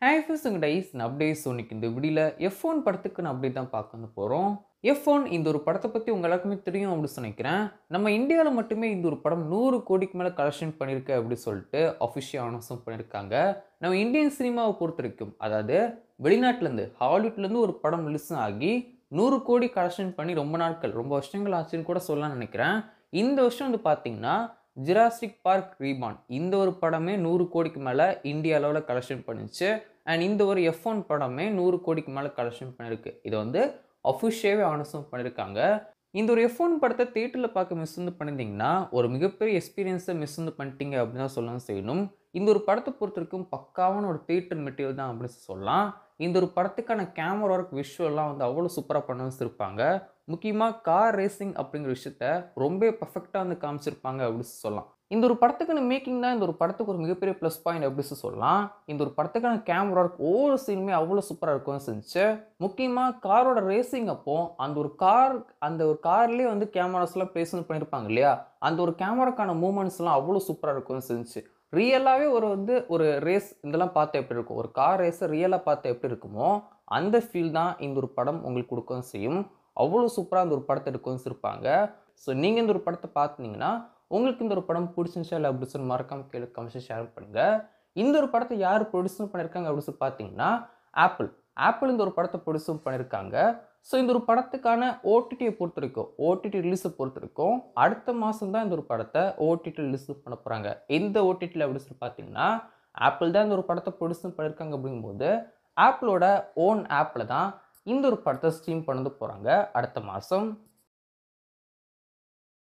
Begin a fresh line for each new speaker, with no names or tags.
Hi first guys நான் அப்படியே இன்னைக்கு இந்த வீடியோல F1 படத்துக்கு நான் அப்படியே தான் பார்க்க வந்து போகிறோம். F1 இந்த ஒரு படத்தை பற்றி உங்க எல்லாருக்குமே தெரியும் அப்படின்னு நினைக்கிறேன். நம்ம இந்தியாவில் மட்டுமே இந்த ஒரு படம் 100 கோடிக்கு மேலே கலெக்ஷன் பண்ணியிருக்கு அப்படின்னு சொல்லிட்டு அஃபிஷியல் அனௌன்ஸும் பண்ணியிருக்காங்க. நம்ம இந்தியன் சினிமாவை பொறுத்த வரைக்கும் அதாவது வெளிநாட்டிலேருந்து ஹாலிவுட்லேருந்து ஒரு படம் ரிலீஸ் ஆகி 100 கோடி கலெக்ஷன் பண்ணி ரொம்ப நாட்கள் ரொம்ப வருஷங்கள் ஆச்சுன்னு கூட சொல்லலாம்னு நினைக்கிறேன். இந்த வருஷம் வந்து பார்த்தீங்கன்னா ஜுராசிக் பார்க் ரீபான் இந்த ஒரு படமே 100 கோடிக்கு மேலே இந்தியா அளவில் கலெக்ஷன் பண்ணிச்சு. அண்ட் இந்த ஒரு F1 படமே 100 கோடிக்கு மேலே கலெக்ஷன் பண்ணியிருக்கு. இதை வந்து அஃபிஷியலாகவே அனௌன்ஸும் பண்ணியிருக்காங்க. இந்த ஒரு F1 படத்தை தியேட்டரில் பார்க்க மிஸ் வந்து பண்ணியிருந்தீங்கன்னா ஒரு மிகப்பெரிய எக்ஸ்பீரியன்ஸை மிஸ் வந்து பண்ணிட்டீங்க அப்படின்னு தான் சொல்லலாம் செய்யணும். இந்த ஒரு படத்தை பொறுத்த வரைக்கும் பக்காவான ஒரு தியேட்டர் மெட்டீரியல் தான் அப்படின்னு சொல்லலாம். இந்த ஒரு படத்துக்கான கேமரா ஒர்க் விஷுவல்லாம் வந்து அவ்வளோ சூப்பராக பண்ண வச்சுருப்பாங்க. முக்கியமாக கார் ரேசிங் அப்படிங்கிற விஷயத்த ரொம்ப பர்ஃபெக்டாக வந்து காமிச்சிருப்பாங்க அப்படின்னு சொல்லலாம். இந்த ஒரு படத்துக்கான மேக்கிங் தான் இந்த ஒரு படத்துக்கு ஒரு மிகப்பெரிய ப்ளஸ் பாயிண்ட் அப்படின்னு சொல்லலாம். இந்த ஒரு படத்துக்கான கேமரா ஒர்க் ஒவ்வொரு சீனுமே அவ்வளோ சூப்பராக இருக்கும்னு செஞ்சு முக்கியமாக காரோட ரேசிங் அப்போ அந்த ஒரு கார்லேயே வந்து கேமராஸ்லாம் ப்ளேஸ் பண்ணியிருப்பாங்க இல்லையா, அந்த ஒரு கேமராக்கான மூமெண்ட்ஸ்லாம் அவ்வளோ சூப்பராக இருக்கும்னு செஞ்சு ரியலாகவே ஒரு ரேஸ் இதெல்லாம் பார்த்து எப்படி இருக்கும், ஒரு கார் ரேஸை ரியலாக பார்த்து எப்படி இருக்குமோ அந்த ஃபீல் தான் இந்த ஒரு படம் உங்களுக்கு கொடுக்கவும் செய்யும். அவ்வளோ சூப்பராக அந்த ஒரு படத்தை எடுக்கவும் இருப்பாங்க. ஸோ நீங்கள் இந்த ஒரு படத்தை பார்த்துனீங்கன்னா உங்களுக்கு இந்த ஒரு படம் பிடிச்சிருந்துச்சா இல்லை அப்படி சொல்லி மறக்காம கீழே கமெண்ட்ஸ் ஷேர் பண்ணுங்கள். இந்த ஒரு படத்தை யார் ப்ரொடியூஸும் பண்ணியிருக்காங்க அப்படின்னு சொல்லி பார்த்தீங்கன்னா ஆப்பிள் இந்த ஒரு படத்தை ப்ரொடியூஸும் பண்ணியிருக்காங்க. ஸோ இந்த ஒரு படத்துக்கான ஓடிடியை பொறுத்த வரைக்கும் ஓடிடி ரிலீஸை பொறுத்த வரைக்கும் அடுத்த மாதம் தான் இந்த ஒரு படத்தை ஓடிடி ரிலீஸ் பண்ண போகிறாங்க. எந்த ஓடிடியில் அப்படின்னு சொல்லி பார்த்தீங்கன்னா ஆப்பிள் தான் இந்த ஒரு படத்தை ப்ரொடியூஸும் பண்ணியிருக்காங்க. அப்படிங்கும்போது ஆப்பிளோட ஓன் ஆப்பில் தான் இந்த ஒரு படத்தை ஸ்ட்ரீம் பண்ண போகிறாங்க அடுத்த மாதம்.